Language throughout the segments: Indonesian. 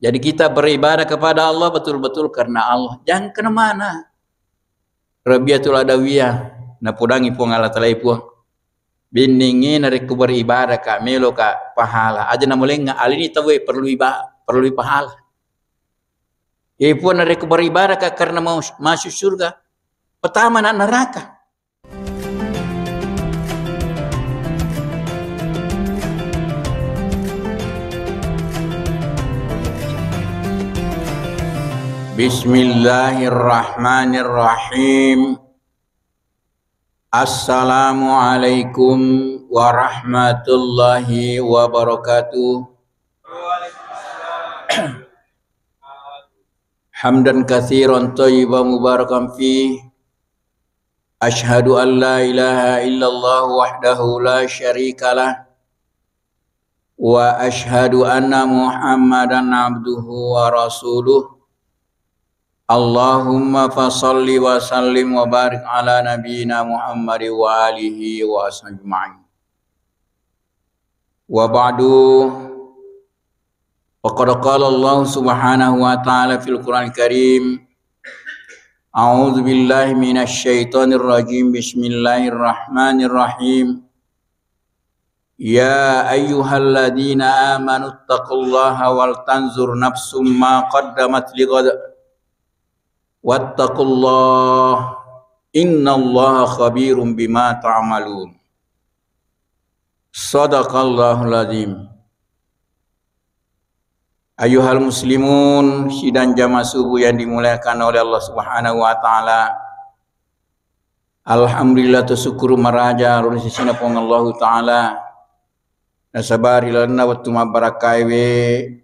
Jadi kita beribadah kepada Allah betul-betul karena Allah. Jangan kemana. Rabiatul Adawiyah. Na pudangi puang ala talai puang. Bindingin dari ku beribadah kak melo kak pahala. Aja na mulai nga alini tawe perlu pahala. Ipun dari ku beribadah kak karena mau masuk surga. Pertama nak neraka. Bismillahirrahmanirrahim. Assalamualaikum warahmatullahi wabarakatuh. Hamdan katsiran thayyiban mubarakan fi. Ashhadu an la ilaha illallah wahdahu la syarikalah. Wa ashhadu anna Muhammadan abduhu wa rasuluh. Allahumma fasalli wa sallim wa barik ala nabiyyina Muhammad wa alihi wa ashabihi. Wa ba'du. Faqad qala Allah subhanahu wa ta'ala fil Qur'anil Karim. A'udzu billahi minasy syaithanir rajim. Bismillahirrahmanirrahim. Ya ayyuhalladzina amanu taqullaha wal tanzur nafsum ma qaddamat lighad. Wattaqullah innallaha khabirum bima ta'malun. Shadaqallahul azim. Ayuhal muslimun, sidang jamaah subuh yang dimuliakan oleh Allah Subhanahu wa taala. Alhamdulillah syukur maraja run sisina pong Allah taala. Nasabari lana waktu mabarakai we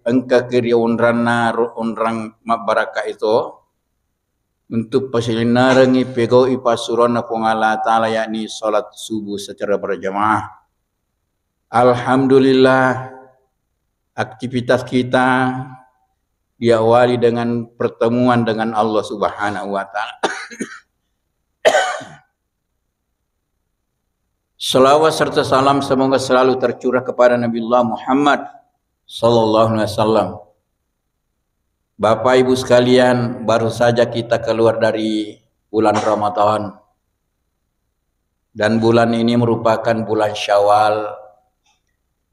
engka kiri unranna unrang mabaraka itu. Untuk pasilinarangi pegau ipasuron na pong Allah Ta'ala yakni salat subuh secara berjamaah. Alhamdulillah aktivitas kita diawali dengan pertemuan dengan Allah Subhanahu wa Ta'ala. Salawat serta salam semoga selalu tercurah kepada Nabiullah Muhammad sallallahu alaihi wasallam. Bapak Ibu sekalian, baru saja kita keluar dari bulan Ramadan. Dan bulan ini merupakan bulan Syawal.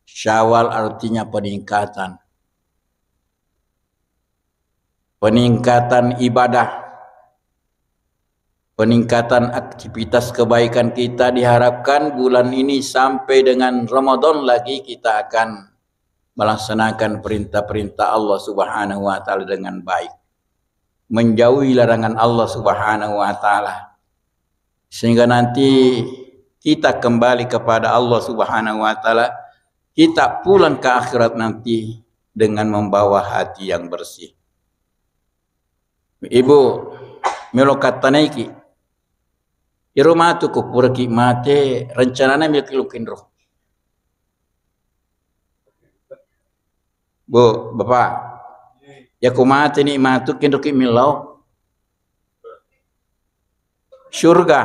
Syawal artinya peningkatan. Peningkatan ibadah. Peningkatan aktivitas kebaikan kita diharapkan bulan ini sampai dengan Ramadan lagi kita akan melaksanakan perintah-perintah Allah Subhanahu wa taala dengan baik. Menjauhi larangan Allah Subhanahu wa taala. Sehingga nanti kita kembali kepada Allah Subhanahu wa taala, kita pulang ke akhirat nanti dengan membawa hati yang bersih. Ibu, melokat tanaiki. Irumatu ku purki mate rencananya milki lukin roh. Bu, Bapak, ya kumati ni matu kinduki milau. Surga.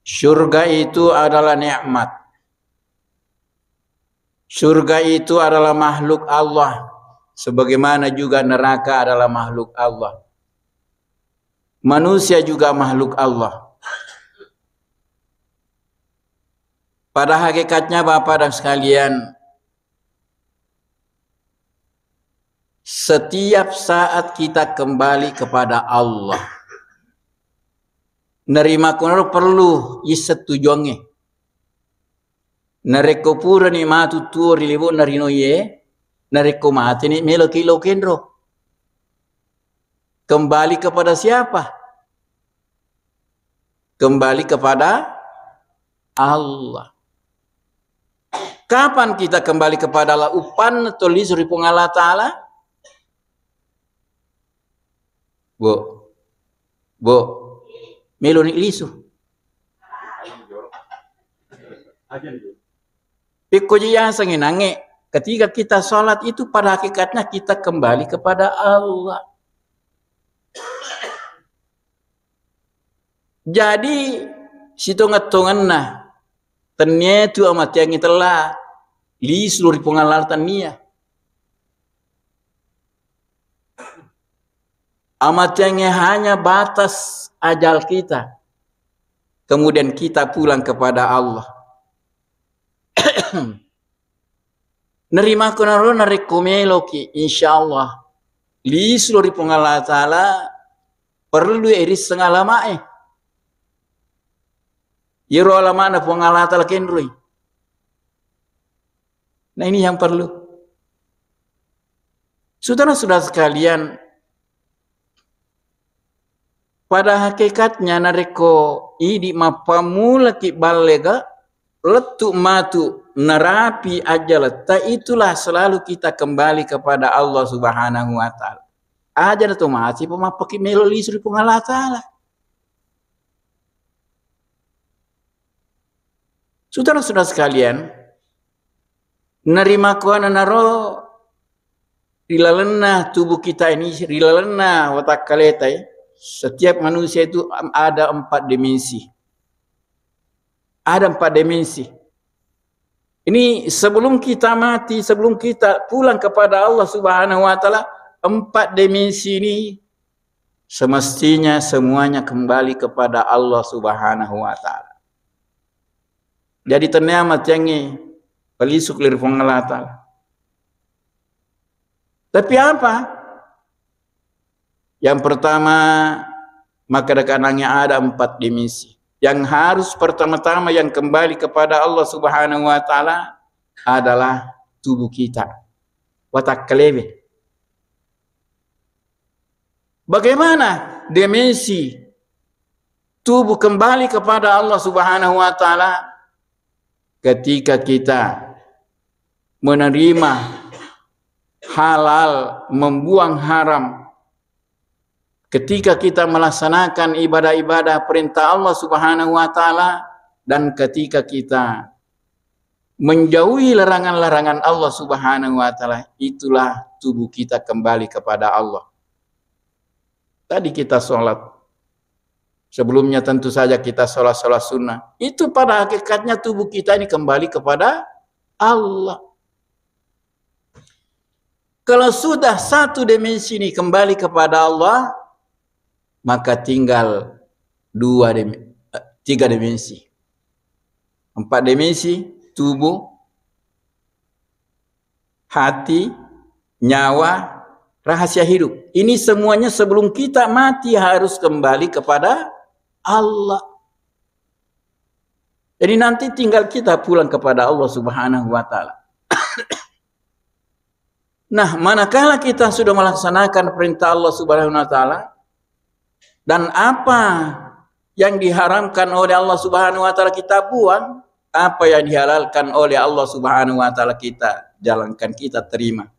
Surga itu adalah nikmat. Surga itu adalah makhluk Allah. Sebagaimana juga neraka adalah makhluk Allah. Manusia juga makhluk Allah. Pada hakikatnya Bapak dan sekalian, setiap saat kita kembali kepada Allah, nerima kuno perlu isetujonge. Nareko pura ni matu tuo rilibu narino ye, nareko mati ni melo kilo kendro. Kembali kepada siapa? Kembali kepada Allah. Kapan kita kembali kepada Allah? Upan tulis ripung Allah Ta'ala? Bu, melo ni lisu. Piko yang sanginange. Ketika kita sholat itu pada hakikatnya kita kembali kepada Allah. Jadi situ ngatongan nah. Ternyata amat yang itelah li seluruh pengalalatan niya. Amat yang hanya batas ajal kita. Kemudian kita pulang kepada Allah. Nerima kunaro narekomelo ki insyaallah. Li seluruh pengalat taala perlu iris sengalama Yero alama na pengalat taala kenrui. Nah ini yang perlu. Saudara-saudara sekalian, pada hakikatnya nareko idi mapamula ki balega letu matu narapi ajalat, itulah selalu kita kembali kepada Allah Subhanahu wa taala. Ajar tu masih pemapaki meloli suri pengalat taala. Saudara-saudara sekalian, nerima kuana naro rilalena tubuh kita ini, rilalena watak kaletai. Setiap manusia itu ada 4 dimensi. Ada 4 dimensi. Ini sebelum kita mati, sebelum kita pulang kepada Allah Subhanahu wa taala, 4 dimensi ini semestinya semuanya kembali kepada Allah Subhanahu wa taala. Jadi terniamat yang pelisuk lir pengelatan. Tapi apa? Yang pertama, maka dekanannya ada 4 dimensi. Yang harus pertama-tama yang kembali kepada Allah Subhanahu wa taala adalah tubuh kita. Watak kelebe. Bagaimana dimensi tubuh kembali kepada Allah Subhanahu wa taala? Ketika kita menerima halal, membuang haram, ketika kita melaksanakan ibadah-ibadah perintah Allah Subhanahu wa taala, dan ketika kita menjauhi larangan-larangan Allah Subhanahu wa taala, itulah tubuh kita kembali kepada Allah. Tadi kita sholat. Sebelumnya tentu saja kita sholat sunnah. Itu pada hakikatnya tubuh kita ini kembali kepada Allah. Kalau sudah 1 dimensi ini kembali kepada Allah, maka tinggal 3 dimensi. 4 dimensi, tubuh, hati, nyawa, rahasia hidup. Ini semuanya sebelum kita mati harus kembali kepada Allah. Jadi nanti tinggal kita pulang kepada Allah Subhanahu wa taala. Nah, manakala kita sudah melaksanakan perintah Allah Subhanahu wa taala dan apa yang diharamkan oleh Allah Subhanahu wa taala kita buang, apa yang dihalalkan oleh Allah Subhanahu wa taala kita jalankan, kita terima.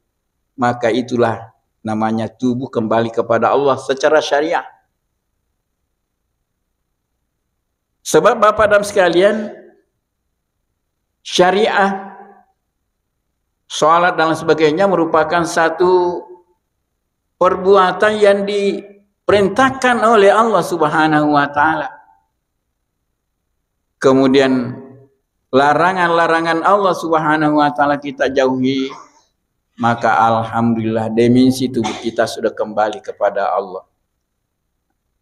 Maka itulah namanya tubuh kembali kepada Allah secara syariah. Sebab Bapak dan sekalian, syariah, sholat dan sebagainya merupakan satu perbuatan yang diperintahkan oleh Allah Subhanahu wa taala. Kemudian larangan-larangan Allah Subhanahu wa taala kita jauhi, maka alhamdulillah dimensi tubuh kita sudah kembali kepada Allah.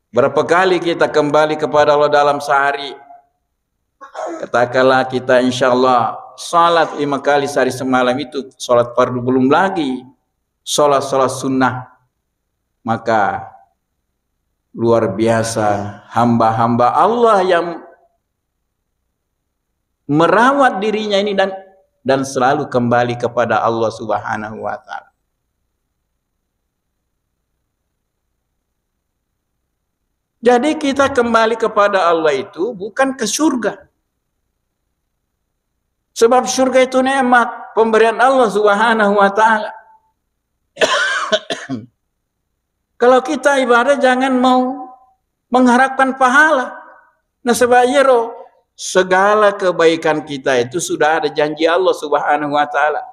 Berapa kali kita kembali kepada Allah dalam sehari? Katakanlah kita insyaallah salat 5 kali sehari semalam, itu salat fardu, belum lagi salat sunnah. Maka luar biasa hamba-hamba Allah yang merawat dirinya ini dan selalu kembali kepada Allah Subhanahu wa taala. Jadi kita kembali kepada Allah itu bukan ke surga. Sebab surga itu nikmat pemberian Allah Subhanahu wa taala. Kalau kita ibadah jangan mau mengharapkan pahala. Nah sebab segala kebaikan kita itu sudah ada janji Allah Subhanahu wa taala.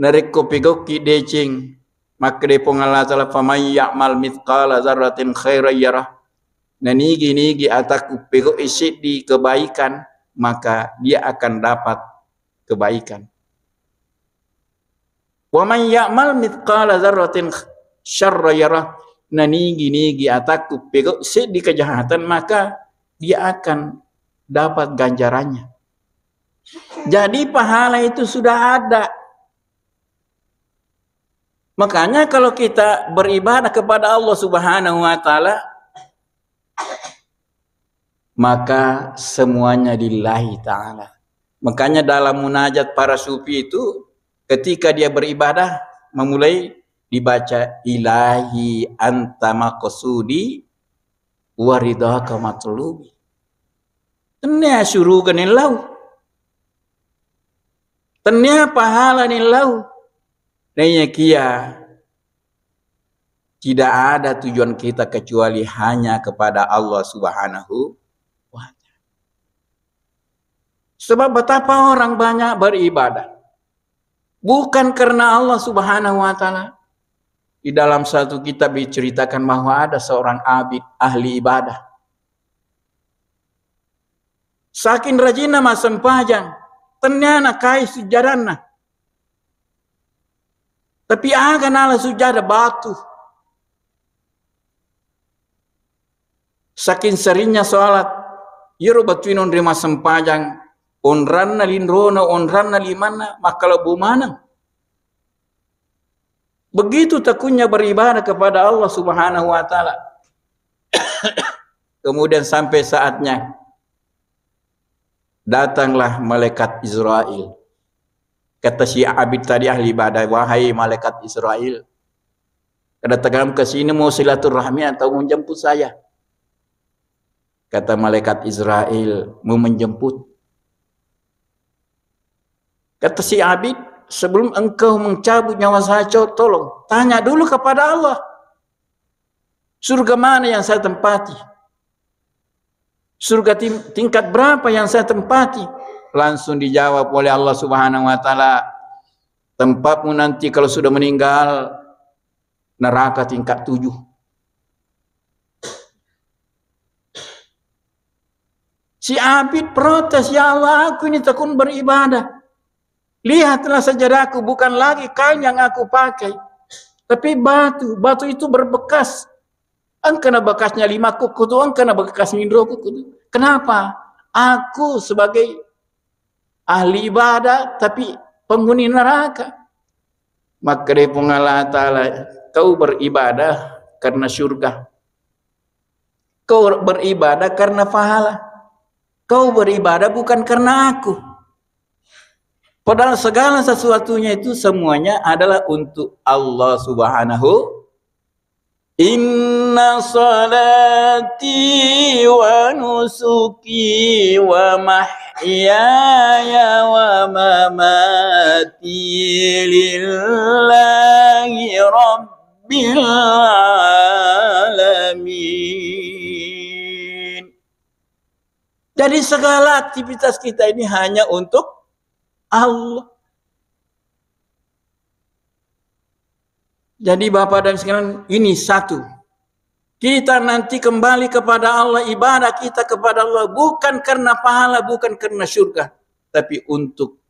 Narek kopi-kopi decing, maka de pongala taala famay ya'mal mithqala dzarratin khairan yarah. Nah nigi ataku pego isi di kebaikan, maka dia akan dapat kebaikan. Wa man ya'mal mithqala dzarratin syarran yarah. nanigi ataku pego di kejahatan, maka dia akan dapat ganjarannya. Jadi pahala itu sudah ada. Makanya kalau kita beribadah kepada Allah Subhanahu wa taala, maka semuanya lillahi ta'ala. Makanya dalam munajat para sufi itu, ketika dia beribadah, memulai dibaca ilahi anta maqsudi waridaka matlubi. Tanya syurugan nilau. Tanya pahala nilau. Nanya kia. Tidak ada tujuan kita kecuali hanya kepada Allah Subhanahu wa ta'ala. Sebab betapa orang banyak beribadah bukan karena Allah Subhanahu wa ta'ala. Di dalam satu kitab diceritakan bahwa ada seorang abid ahli ibadah. Saking rajinna masempajang, ternyata kai sujadanna. Tapi akan ala sujada batu. Saking seringnya sholat, yero batuinon rima sempajang, onranna linrona, onranna limana, maka lebu mana. Begitu takutnya beribadah kepada Allah Subhanahu wa ta'ala. Kemudian sampai saatnya datanglah malaikat Israel. Kata si abid tadi ahli ibadah, wahai malaikat Israel, kedatangan ke sini mau silaturahmi atau mau menjemput saya? Kata malaikat Israel, mau menjemput. Kata si abid, sebelum engkau mencabut nyawa saya, tolong tanya dulu kepada Allah, surga mana yang saya tempati? Surga tingkat berapa yang saya tempati? Langsung dijawab oleh Allah Subhanahu wa ta'ala, tempatmu nanti kalau sudah meninggal neraka tingkat 7. Si abid protes, ya Allah, aku ini tekun beribadah. Lihatlah sajadaku, bukan lagi kain yang aku pakai, tapi batu. Batu itu berbekas. Angkana bekasnya 5 kuku, angkana bekas mindro kuku. Kenapa? Aku sebagai ahli ibadah, tapi penghuni neraka. Maka dari Allah Ta'ala, kau beribadah karena surga. Kau beribadah karena pahala. Kau beribadah bukan karena aku. Padahal segala sesuatunya itu semuanya adalah untuk Allah Subhanahu. Inna salati wa nusuki wa mahyaya wa mamati lillahi rabbil alamin. Jadi segala aktivitas kita ini hanya untuk Allah. Jadi Bapak dan sekalian, ini satu. Kita nanti kembali kepada Allah, ibadah kita kepada Allah bukan karena pahala, bukan karena surga, tapi untuk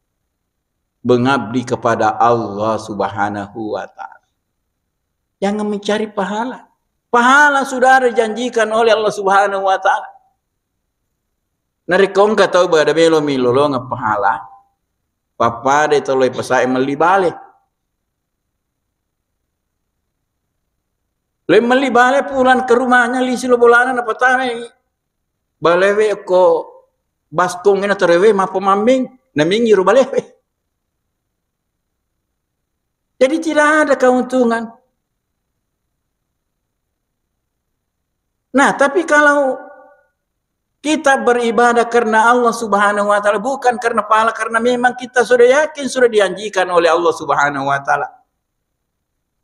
mengabdi kepada Allah Subhanahu wa ta'ala. Jangan mencari pahala. Pahala sudah dijanjikan oleh Allah Subhanahu wa ta'ala. Narikong katau ba da melo milolo nga pahala. Papa de toloy pasay malibale. Le malibale pulan ke rumahnya li silo bolana na patay. Balewe ko bastong ina terewe mapamambing naming yuro balewe. Jadi tidak ada keuntungan. Nah, tapi kalau kita beribadah karena Allah Subhanahu wa ta'ala, bukan karena pahala, karena memang kita sudah yakin, sudah dijanjikan oleh Allah Subhanahu wa ta'ala.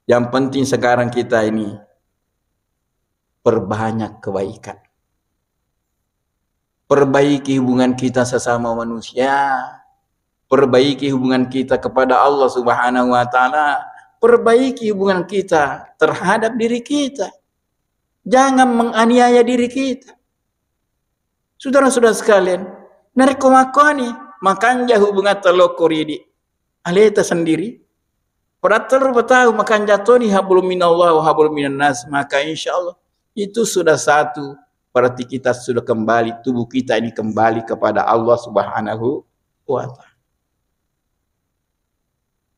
Yang penting sekarang kita ini perbanyak kebaikan. Perbaiki hubungan kita sesama manusia. Perbaiki hubungan kita kepada Allah Subhanahu wa ta'ala. Perbaiki hubungan kita terhadap diri kita. Jangan menganiaya diri kita. Saudara-saudara sekalian, narikomakoni makanya hubungan telokori di aleta sendiri. Peratur bertahu makan jatuh ni hablum minallah wa hablum minan nas, maka insyaallah itu sudah satu, berarti kita sudah kembali, tubuh kita ini kembali kepada Allah Subhanahu wa taala.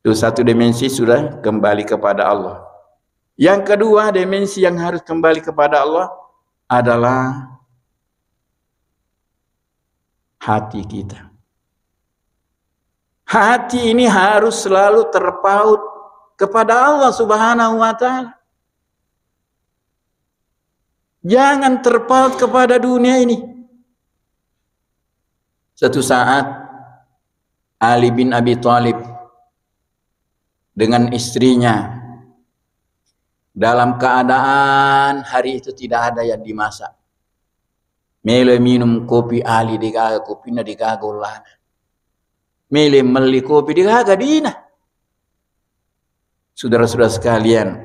Itu satu dimensi sudah kembali kepada Allah. Yang kedua dimensi yang harus kembali kepada Allah adalah hati kita. Hati ini harus selalu terpaut kepada Allah Subhanahu wa taala. Jangan terpaut kepada dunia ini. Satu saat Ali bin Abi Thalib dengan istrinya dalam keadaan hari itu tidak ada yang dimasak. Mele minum kopi Ali digaga kopinya digaga ulana. Mele meli kopi digaga dina. Saudara-saudara sekalian,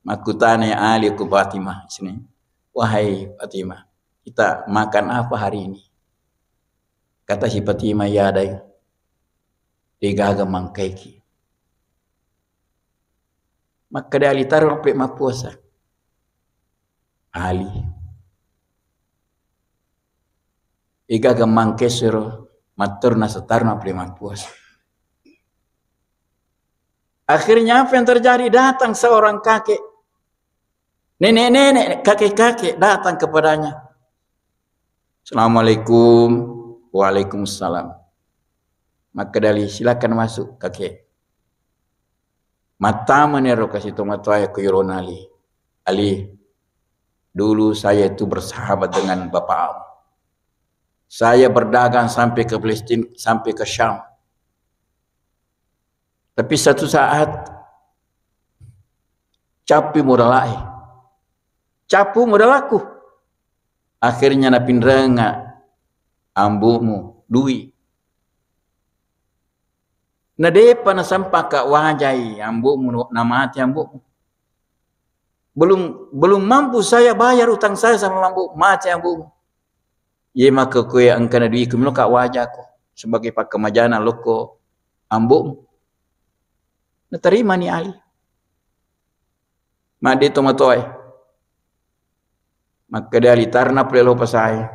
aku tanya Ali ke Fatimah sini. Wahai Fatimah, kita makan apa hari ini? Kata si Fatimah, ya dai. Digaga mangkeki. Maka dia Ali taruh sampai puasa. Ali. Digaga mangkesero maturna setarna sampai puasa. Akhirnya apa yang terjadi? Datang seorang kakek. Nenek-nenek, kakek-kakek datang kepadanya. Assalamualaikum. Waalaikumsalam. Maka dari silakan masuk kakek. Mata menero kasih tomataya ke Yoronali. Ali, dulu saya itu bersahabat dengan bapak. Saya berdagang sampai ke Palestina, sampai ke Syam. Tapi satu saat capu modal capu modal aku. Akhirnya napinrenga ambumu duit. Na depa na sampaka wajai ambumu nama hati ambumu. Belum mampu saya bayar utang saya sama ambu mati ambumu. Ye maka kue angkana duit kumilo ka wajahku sebagai pakemajana loko ambumu. Terima ni Ali. Madi tomatoy. Maka dia Ali tarna prelo pasai.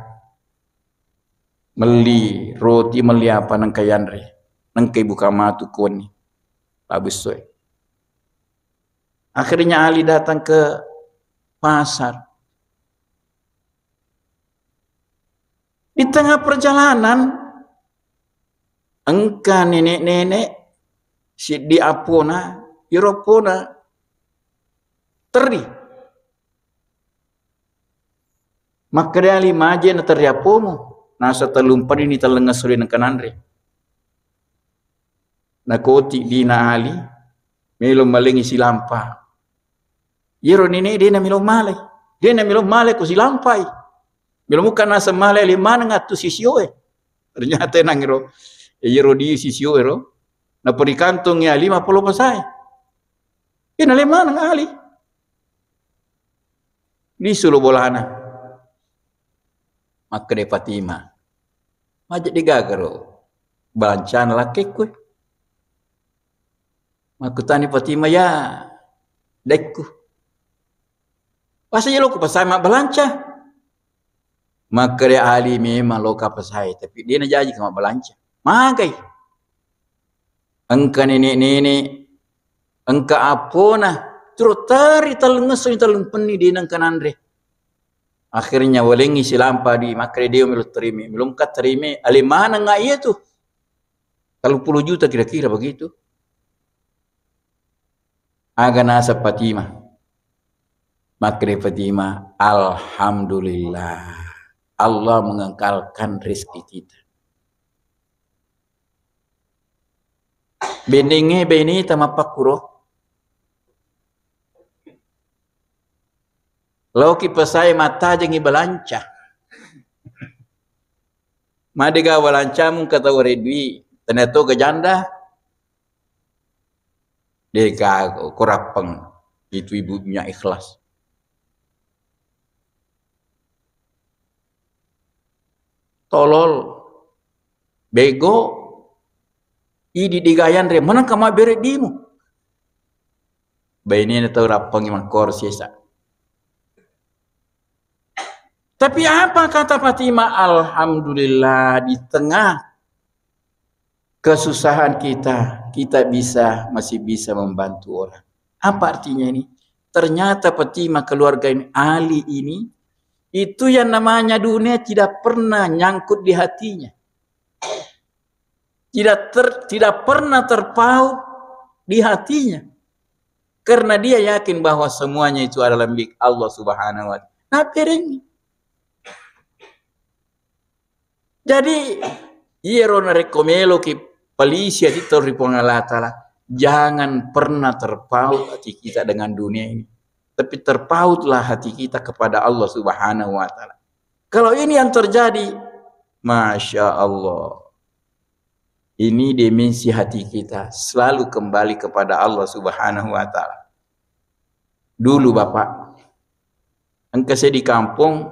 Meli roti meli apa nang kayanre. Nang kay buka matu koni. Labis soy. Akhirnya Ali datang ke pasar. Di tengah perjalanan engkau nenek-nenek si di apona, Eropona, teri. Maka dia lima aja na teri apomo, nasa talumpad ini talengas uli ng kananre. Nakoti di na ali, milong malingi silampa. Yero nini di na milong malay, di na milong malay ko silampay. Milong muka nasa malay lima nga tu sisyo eh. Ternyata nang yero di sisyo ero. Na perikantong niya 50 pasay. Inalima ng Ali. Di sulubolana. Maka de Fatima. Majak digagaro. Balancan laki ko. Maka tani Fatima ya. Dekku. Pasal lo ko pasay mabalanca. Maka de Ali memang lo ka pasay. Tapi dia na janji ka mabalanca. Magay. Engka nenek-nenek, engka apona, terutari talengeso ni talempeni di nang kananre. Akhirnya walengi silampa di makre dia milu terimi, belum kat terimi, alimana nga iya tu? 30 juta kira-kira begitu. Aga nasa Fatima. Makre Fatima, alhamdulillah. Allah mengangkalkan rezeki kita. Benenge beni tamapakuro. Lauki pasai mata jengi balanca. Madiga balanca mung kata waredwi. Teneto ke janda. Deka korapeng. Itu ibunya ikhlas. Tolol. Bego. Idi digayan re mana kama bere dimu Baini atau rapang mangkor sisa. Tapi apa kata Fatimah? Alhamdulillah, di tengah kesusahan kita masih bisa membantu orang. Apa artinya ini? Ternyata Fatimah keluarga ini, Ali ini, itu yang namanya dunia tidak pernah nyangkut di hatinya. Tidak pernah terpaut di hatinya. Karena dia yakin bahwa semuanya itu adalah milik Allah Subhanahu wa Ta'ala. Nah, piring. Jadi, ierona rekomelo ki palisia di torri pongalatala. Jangan pernah terpaut hati kita dengan dunia ini. Tapi terpautlah hati kita kepada Allah Subhanahu wa Ta'ala. Kalau ini yang terjadi, Masya Allah. Ini dimensi hati kita selalu kembali kepada Allah Subhanahu wa Ta'ala. Dulu Bapak, engkau saya di kampung,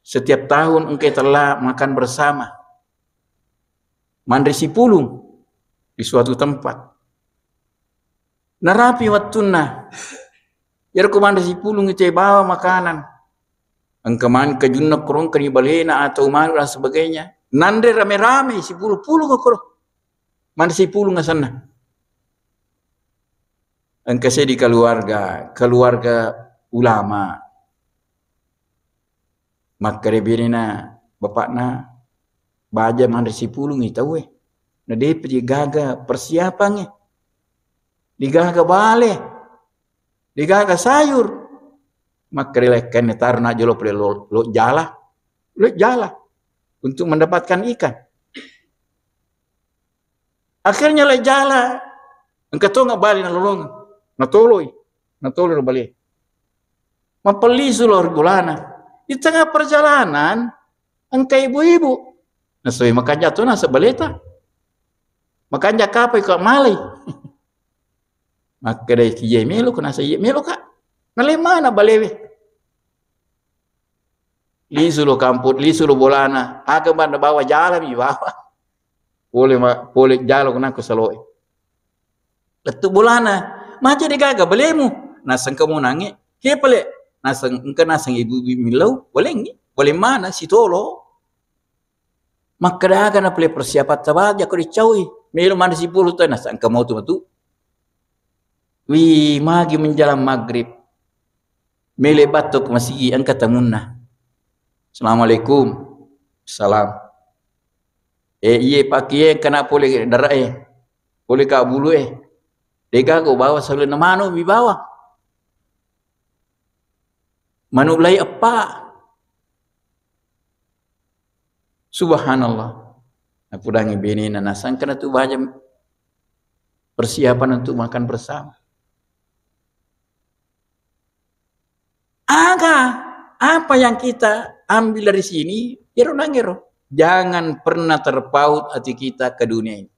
setiap tahun engkau telah makan bersama. Mandri Sipulung di suatu tempat. Narapi wattuna. Ya ku mandri Sipulung itu bawa makanan. Engkau man kejunna kurung kani balena atau mana dan sebagainya. Nande rame-rame Sipulung kok. Mandri Sipulung sana. Engkau saya di keluarga ulama. Maka rebirina bapakna baja mandri Sipulung itu we. Na depe digaga persiapannya. Digaga bale. Digaga sayur. Maka rilekan taruh na jolo ple lo jala untuk mendapatkan ikan. Akhirnya le jala. Engkau tahu nggak balik na lorong. Natoloi balik. Mempeli sulur gulana. Di tengah perjalanan, engkau ibu-ibu. Nasoi makan jatuh nasa baleta. Makan jakapai kok malai. Maka dari kijai melo kena saya melo kak. Nale mana balewe? Lisulo kamput, lisulo bolana. Aga banda bawa jalan mi bawa. Boleh jalan kena ku saloi. Letu bolana. Maca digaga balemu. Nasang kamu nangi. He pale. Nasang ibu milau. Boleh ngi? Boleh mana si tolo? Maka daga na pale persiapan tabag ako dicawi. Melo mana si puluh tu nasang kamu tu. Wi magi menjelang maghrib. Mele batok masih angkat tamunna. Assalamualaikum. Salam. Iye pakai kena boleh darah boleh kau bulu Dega ko bawa salun na mano mi bawa. Manulay apa? Subhanallah. Aku dangi bini na nasang kana tu baca persiapan untuk makan bersama. Apa yang kita ambil dari sini? Iro. Jangan pernah terpaut hati kita ke dunia ini.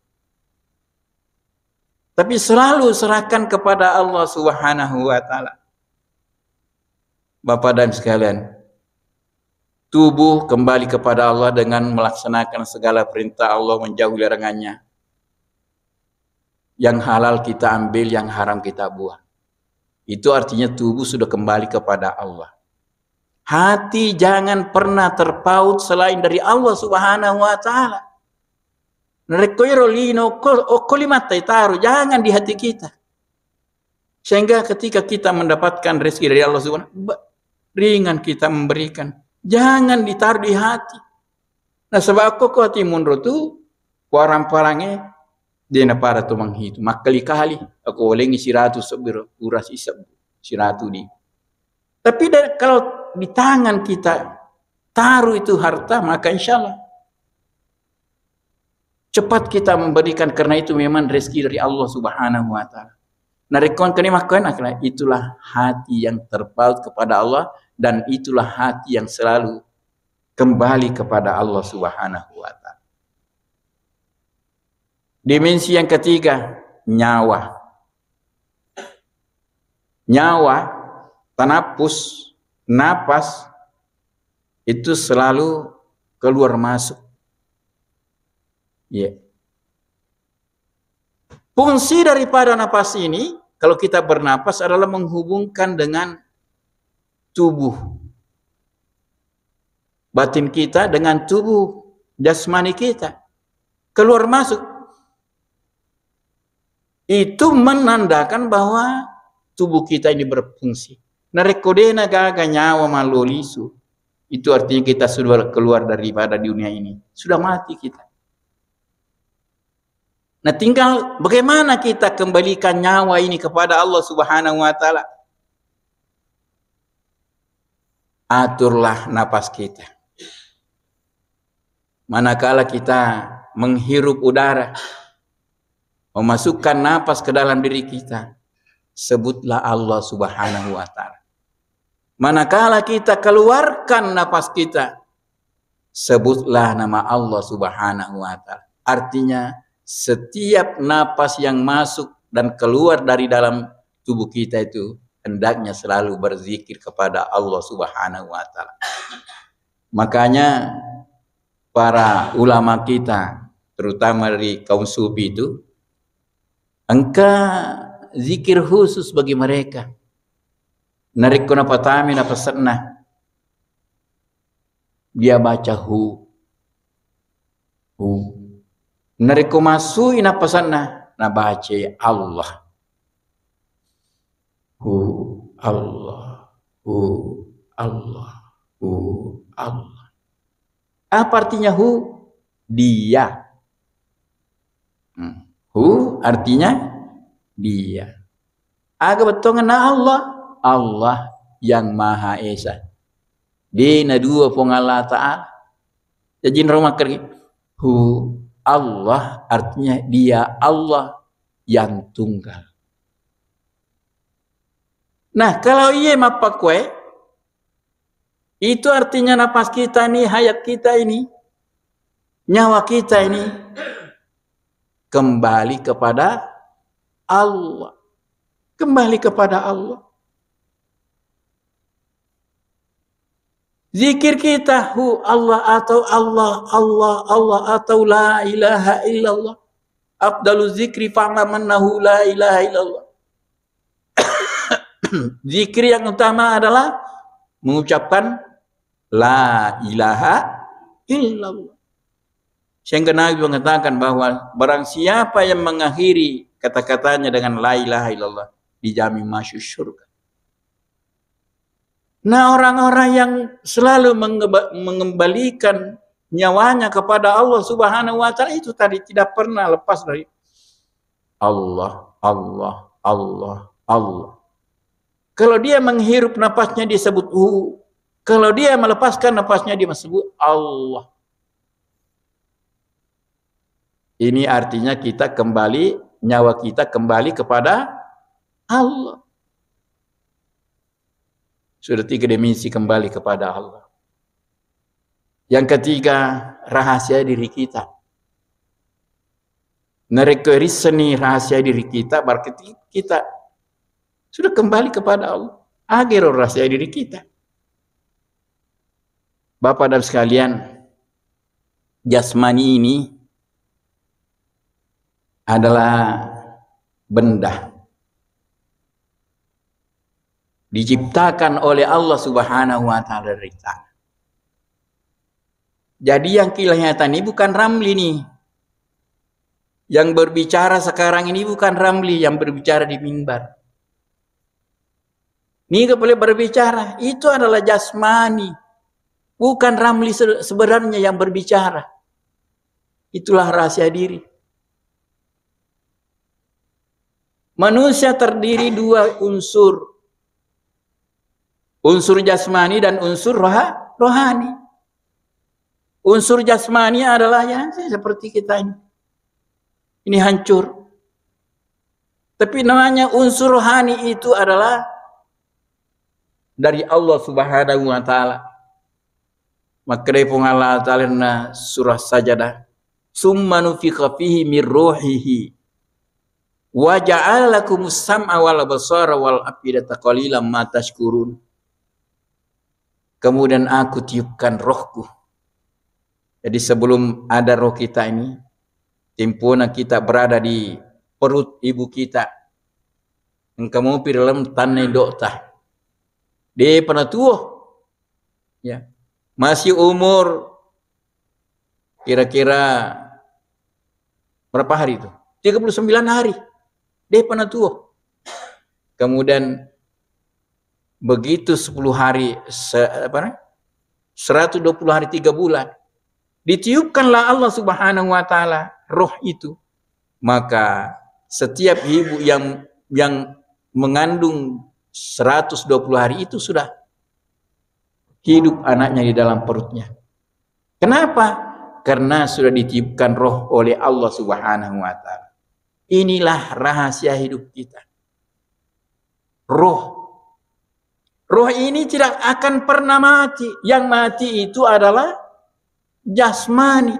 Tapi selalu serahkan kepada Allah Subhanahu wa Ta'ala. Bapak dan sekalian, tubuh kembali kepada Allah dengan melaksanakan segala perintah Allah, menjauhi larangannya. Yang halal kita ambil, yang haram kita buang. Itu artinya tubuh sudah kembali kepada Allah. Hati jangan pernah terpaut selain dari Allah Subhanahu wa Ta'ala. Jangan di hati kita. Sehingga ketika kita mendapatkan rezeki dari Allah Subhanahu wa Ta'ala, ringan kita memberikan. Jangan ditaruh di hati. Nah sebab aku hati mundur tu parang-parangnya dia na para tu manghitu. Makali-kali aku boleh ngisi ratu sebir uras isap siratu di. Tapi kalau di tangan kita taruh itu harta, maka insyaallah cepat kita memberikan, karena itu memang rezeki dari Allah Subhanahu wa Ta'ala. Narikon kini makan akhirnya itulah hati yang terpaut kepada Allah, dan itulah hati yang selalu kembali kepada Allah Subhanahu wa Ta'ala. Dimensi yang ketiga, nyawa. Nyawa, tanapus, napas itu selalu keluar masuk. Ya. Fungsi daripada napas ini Kalau kita bernapas adalah menghubungkan dengan tubuh batin kita dengan tubuh jasmani kita. Keluar masuk. Itu menandakan bahwa tubuh kita ini berfungsi. Narekodena gaga nyawa malolisu. Itu artinya kita sudah keluar daripada dunia ini. Sudah mati kita. Nah, tinggal bagaimana kita kembalikan nyawa ini kepada Allah Subhanahu wa taala. Aturlah napas kita. Manakala kita menghirup udara, memasukkan napas ke dalam diri kita, sebutlah Allah Subhanahu wa taala. Manakala kita keluarkan napas kita, sebutlah nama Allah Subhanahu wa taala. Artinya setiap napas yang masuk dan keluar dari dalam tubuh kita itu hendaknya selalu berzikir kepada Allah Subhanahu wa taala. Makanya para ulama kita, terutama dari kaum sufi itu, engkau zikir khusus bagi mereka. Narik kuna patami na pasana. Dia baca hu. Narik masui na pasana na baca Allah. Allah. Allah. Allah. Apa artinya hu? Dia. Hu artinya dia. Aga betongan na Allah. Allah yang Maha Esa. Dina dua Allah Ta'ala. Jadi rumah kerja. Hu Allah artinya dia Allah yang tunggal. Nah, kalau iya mapakwe, itu artinya napas kita ini, hayat kita ini, nyawa kita ini kembali kepada Allah. Kembali kepada Allah. Zikir kita hu Allah atau Allah atau la ilaha illallah. Afdalu zikri fa'lamannahu la ilaha illallah. Zikir yang utama adalah mengucapkan la ilaha illallah. Sehingga Nabi mengatakan bahwa barang siapa yang mengakhiri kata-katanya dengan la ilaha illallah dijamin masuk surga. Nah, orang-orang yang selalu mengembalikan nyawanya kepada Allah Subhanahu wa taala itu tadi tidak pernah lepas dari Allah, Allah, Allah, Allah. Kalau dia menghirup napasnya disebut hu. Kalau dia melepaskan napasnya dia disebut Allah. Ini artinya kita kembali, nyawa kita kembali kepada Allah. Sudah 3 dimensi kembali kepada Allah. Yang ketiga, rahasia diri kita. Nerekeriseni rahasia diri kita, berarti kita sudah kembali kepada Allah. Agar rahasia diri kita. Bapak dan sekalian, jasmani ini adalah benda diciptakan oleh Allah Subhanahu wa taala dari tanah. Jadi yang kelihatan ini bukan Ramli nih. Yang berbicara sekarang ini bukan Ramli yang berbicara di mimbar. Ini boleh berbicara, itu adalah jasmani. Bukan Ramli sebenarnya yang berbicara. Itulah rahasia diri. Manusia terdiri 2 unsur. Unsur jasmani dan unsur rohani. Unsur jasmani adalah ya seperti kita ini. Ini hancur. Tapi namanya unsur rohani itu adalah dari Allah Subhanahu wa taala. Maka dari Allah Ta'ala surah Sajadah. Summa nufikha fihi min ruhihi. Wa ja'ala lakumus sam'a wal basara wal afidata qalilan ma tashkurun. Kemudian aku tiupkan rohku. Jadi sebelum ada roh kita ini, timpuna kita berada di perut ibu kita. engkamu pirlem tanai dokta. Dia pernah tua. Ya. Masih umur kira-kira berapa hari itu? 39 hari. Dia pernah tua. Kemudian begitu 10 hari 120 hari 3 bulan ditiupkanlah Allah Subhanahu wa taala roh itu. Maka setiap ibu yang mengandung 120 hari itu sudah hidup anaknya di dalam perutnya. Kenapa? Karena sudah ditiupkan roh oleh Allah Subhanahu wa taala. Inilah rahasia hidup kita. Roh ini tidak akan pernah mati. Yang mati itu adalah jasmani.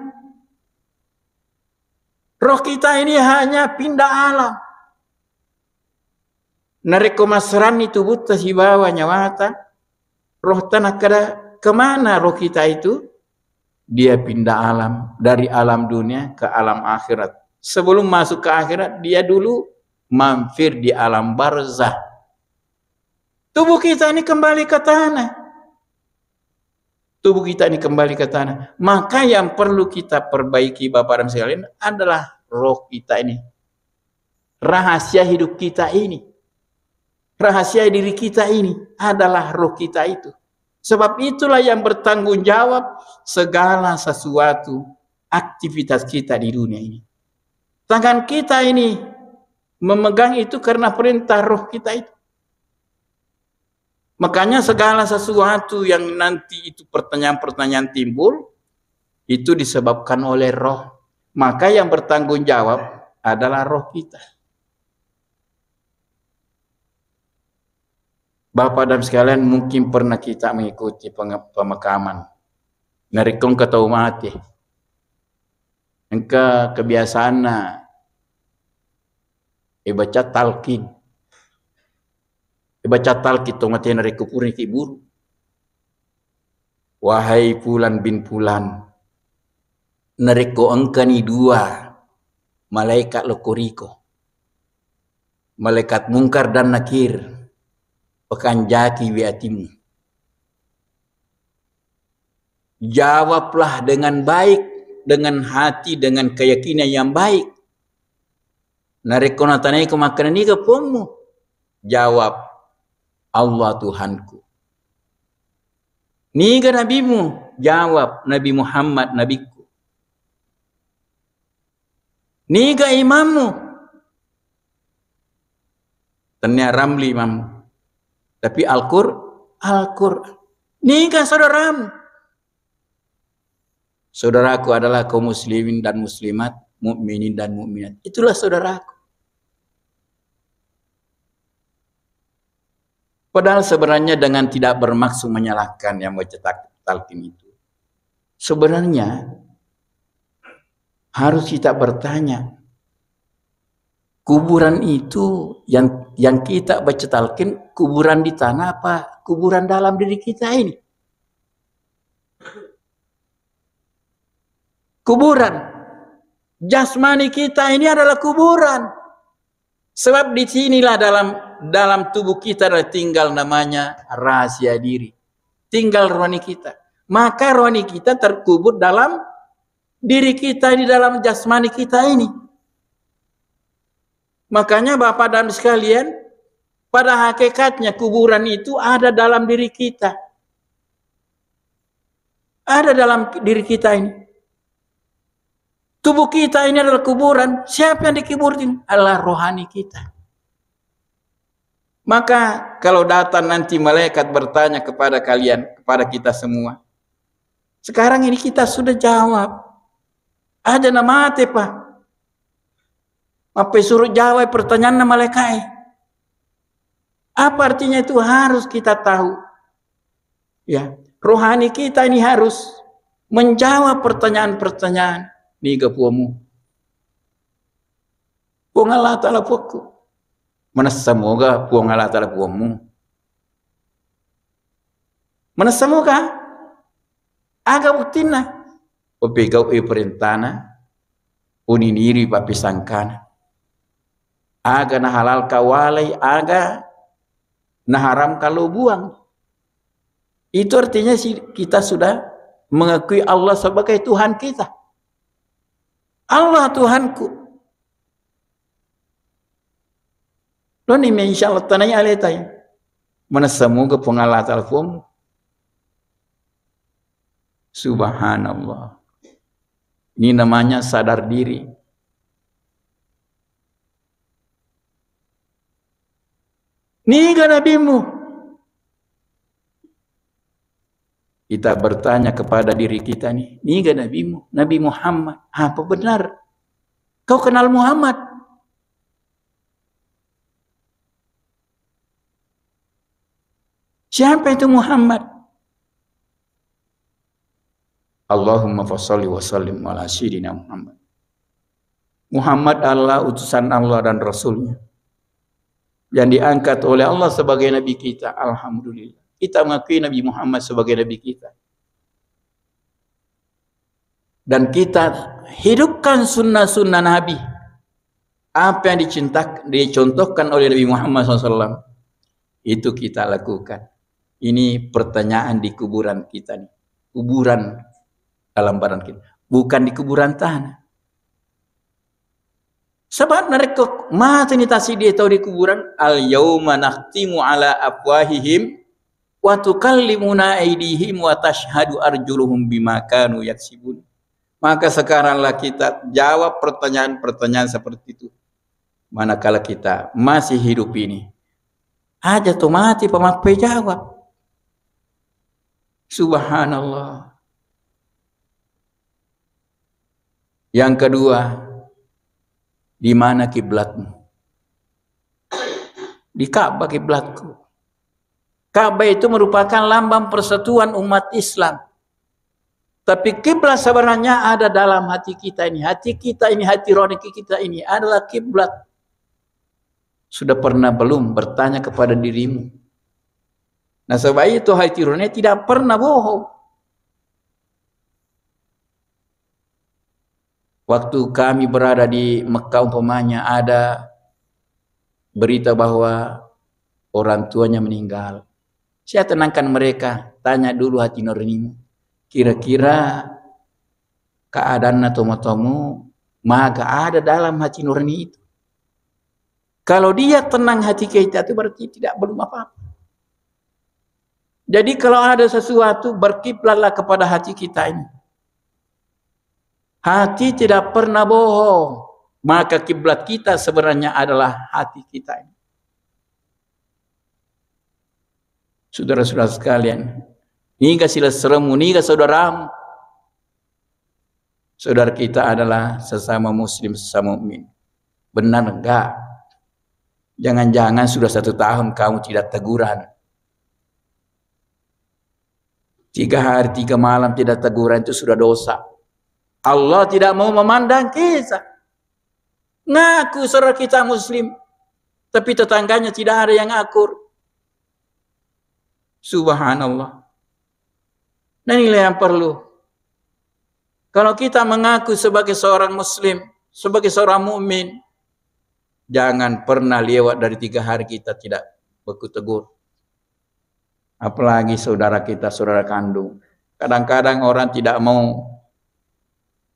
Roh kita ini hanya pindah alam. Nareko masrani tubuh si bawa nyawata. Roh tanah kada kemana roh kita itu? Dia pindah alam. Dari alam dunia ke alam akhirat. Sebelum masuk ke akhirat, dia dulu mampir di alam barzah. Tubuh kita ini kembali ke tanah. Tubuh kita ini kembali ke tanah. Maka yang perlu kita perbaiki Bapak dan sekalian adalah roh kita ini. Rahasia hidup kita ini. Rahasia diri kita ini adalah roh kita itu. Sebab itulah yang bertanggung jawab segala sesuatu aktivitas kita di dunia ini. Tangan kita ini memegang itu karena perintah roh kita itu. Makanya segala sesuatu yang nanti itu pertanyaan-pertanyaan timbul, itu disebabkan oleh roh. Maka yang bertanggung jawab adalah roh kita. Bapak dan sekalian, mungkin pernah kita mengikuti pemakaman. Narikong ketau mati. Engka kebiasaan baca talqin. Baca talqin itu mati narikupuri ki buru. Wahai Fulan bin Fulan, nariko engka ni dua malaikat lokoriko. Malaikat mungkar dan nakir. Pekan jaki wiatimu. Jawablah dengan baik, dengan hati, dengan keyakinan yang baik. Nareko natanai kemakanan ini kepomu. Jawab, Allah Tuhanku. Niga nabimu, jawab Nabi Muhammad nabiku. Niga imammu, tanya Ramli imammu. Tapi Al-Qur'an. Niga saudaramu. Saudaraku adalah kaum muslimin dan muslimat, mukminin dan mukminat. Itulah saudaraku. Padahal sebenarnya dengan tidak bermaksud menyalahkan yang mencetak talqin itu. Sebenarnya harus kita bertanya, kuburan itu yang kita baca talqin, kuburan di tanah apa kuburan dalam diri kita ini? Kuburan jasmani kita ini adalah kuburan. Sebab di sinilah dalam tubuh kita tinggal namanya rahasia diri. Tinggal rohani kita. Maka rohani kita terkubur dalam diri kita, di dalam jasmani kita ini. Makanya Bapak dan sekalian, pada hakikatnya kuburan itu ada dalam diri kita. Ada dalam diri kita ini. Tubuh kita ini adalah kuburan. Siapa yang dikuburin? Adalah rohani kita. Maka kalau datang nanti malaikat bertanya kepada kalian, kepada kita semua. Sekarang ini kita sudah jawab. Ada nama mati Pak. Apa suruh jawab pertanyaan malaikat? Apa artinya itu harus kita tahu? Ya, rohani kita ini harus menjawab pertanyaan-pertanyaan. Niga puamu. Puang Allah Ta'ala puaku. Mana semoga puang Allah Ta'ala puamu. Mana semoga. Aga buktina. Pepegau perintana. Uniniri papi sangkana. aga na halal kawalai, aga na haram kalau buang. Itu artinya kita sudah mengakui Allah sebagai Tuhan kita. Allah Tuhanku. Lo ni insyaallah tananya aleta ya. Mana semoga pengalaman alfum. Subhanallah. Ini namanya sadar diri. Niga nabimu. Kita bertanya kepada diri kita nih, niga nabimu, Nabi Muhammad. Apa benar? Kau kenal Muhammad? Siapa itu Muhammad? Allahumma fasholli wa sallim ala sayyidina Muhammad. Muhammad adalah utusan Allah dan Rasulnya yang diangkat oleh Allah sebagai Nabi kita. Alhamdulillah. Kita mengakui Nabi Muhammad sebagai Nabi kita. Dan kita hidupkan sunnah-sunnah Nabi. Apa yang dicontohkan oleh Nabi Muhammad SAW. Itu kita lakukan. Ini pertanyaan di kuburan kita nih. Kuburan dalam badan kita. Bukan di kuburan tanah. Sebab mereka mati ni tasidi atau di kuburan. Al-yawma nakhtimu ala afwahihim wa tukallimuna aydihim wa tashhadu arjuluhum bima kanu yaksibun. Maka sekaranglah kita jawab pertanyaan-pertanyaan seperti itu. Manakala kita masih hidup ini, aja tuh mati pemakai jawab. Subhanallah. Yang kedua, di mana kiblatmu? Di Ka'bah kiblatku. Ka'bah itu merupakan lambang persatuan umat Islam. Tapi kiblat sebenarnya ada dalam hati kita ini. Hati kita ini, hati rohani kita ini adalah kiblat. Sudah pernah belum bertanya kepada dirimu? Nah, sebab itu hati rohani tidak pernah bohong. Waktu kami berada di Mekah umpamanya ada berita bahwa orang tuanya meninggal. Saya tenangkan mereka, tanya dulu hati nuranimu. Kira-kira keadaan tomo-tomo maka ada dalam hati nurani itu. Kalau dia tenang hati kita itu berarti tidak belum apa-apa. Jadi kalau ada sesuatu berkiblatlah kepada hati kita ini. Hati tidak pernah bohong. Maka kiblat kita sebenarnya adalah hati kita ini. Saudara-saudara sekalian, niga sila seremu, niga saudaramu. Saudara kita adalah sesama muslim, sesama mukmin. Benar enggak? Jangan-jangan sudah 1 tahun kamu tidak teguran. 3 hari 3 malam tidak teguran itu sudah dosa. Allah tidak mau memandang kita. Ngaku saudara kita muslim, tapi tetangganya tidak ada yang akur. Subhanallah. Nah, inilah yang perlu. Kalau kita mengaku sebagai seorang muslim, sebagai seorang mukmin, jangan pernah lewat dari 3 hari kita tidak beku tegur. Apalagi saudara kita, saudara kandung. Kadang-kadang orang tidak mau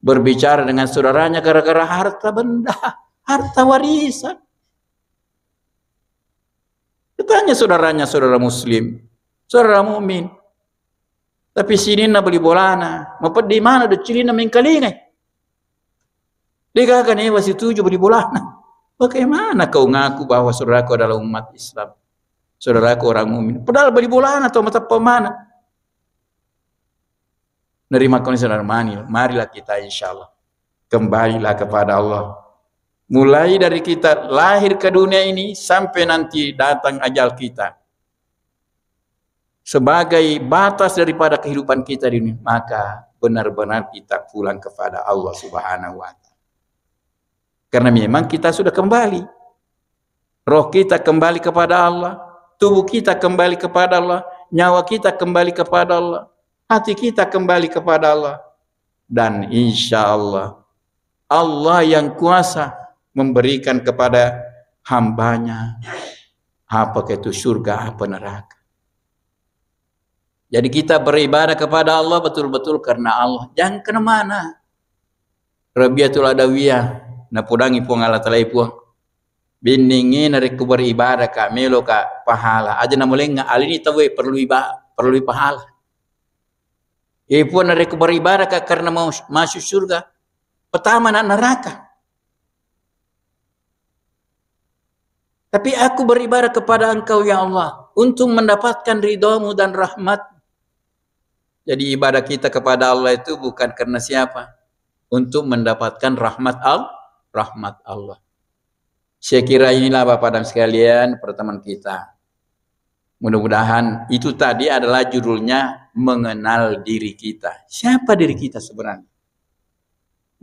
berbicara dengan saudaranya gara-gara harta benda, harta warisan. Katanya saudaranya saudara muslim, saudara mukmin. Tapi sini na beli bolana, mapad di mana do cilina mengkalingai. Dia kan masih 7 beli bolana. Bagaimana kau ngaku bahwa saudaraku adalah umat Islam? Saudaraku orang mukmin. Padahal beli bolana atau mata pemana? Nerima kau saudara marilah kita insyaallah kembalilah kepada Allah. Mulai dari kita lahir ke dunia ini sampai nanti datang ajal kita. Sebagai batas daripada kehidupan kita di dunia, maka benar-benar kita pulang kepada Allah Subhanahu wa Ta'ala. Karena memang kita sudah kembali. Roh kita kembali kepada Allah, tubuh kita kembali kepada Allah, nyawa kita kembali kepada Allah, hati kita kembali kepada Allah. Dan insya Allah, Allah yang kuasa memberikan kepada hambanya, apa itu surga, apa neraka. Jadi kita beribadah kepada Allah betul-betul karena Allah. Jangan kemana. Rabiatul Adawiyah, na pudangi puang ala talai puang. Bindingin dari ku beribadah ka melo ka pahala. Aja na mulai nga alini tawe perlu pahala. Ipuan dari ku beribadah ka karena mau masuk surga. Pertama na neraka. Tapi aku beribadah kepada Engkau ya Allah untuk mendapatkan ridhamu dan rahmat. Jadi ibadah kita kepada Allah itu bukan karena siapa? Untuk mendapatkan rahmat Allah. Saya kira inilah Bapak dan sekalian pertemuan kita. Mudah-mudahan itu tadi adalah judulnya mengenal diri kita. Siapa diri kita sebenarnya?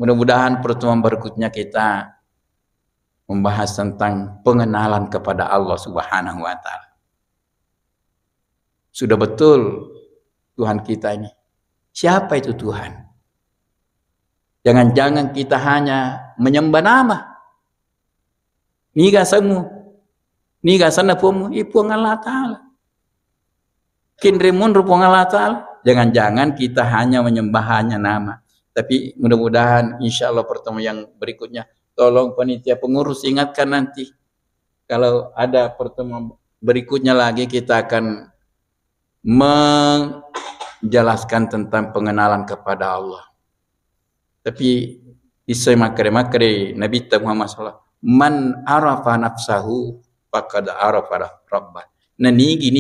Mudah-mudahan pertemuan berikutnya kita membahas tentang pengenalan kepada Allah Subhanahu wa Ta'ala. Sudah betul Tuhan kita ini. Siapa itu Tuhan? Jangan-jangan kita hanya menyembah nama. Niga samu, niga sana pomu, ipuang Allah Ta'ala. Kinrimun rupuang Allah Ta'ala. Jangan-jangan kita hanya menyembah hanya nama. Tapi mudah-mudahan insya Allah pertemuan yang berikutnya, tolong panitia pengurus ingatkan nanti. Kalau ada pertemuan berikutnya lagi kita akan menjelaskan tentang pengenalan kepada Allah. Tapi isai makre Nabi Muhammad SAW, man arafa nafsahu faqad arafa rabbah. Nah nigi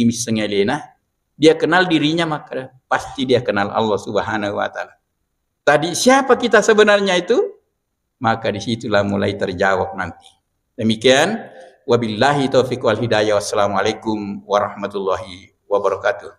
misengelena, dia kenal dirinya maka pasti dia kenal Allah Subhanahu wa Ta'ala. Tadi siapa kita sebenarnya itu? Maka disitulah mulai terjawab nanti. Demikian, wabillahi taufiq wal hidayah. Wassalamualaikum warahmatullahi wabarakatuh.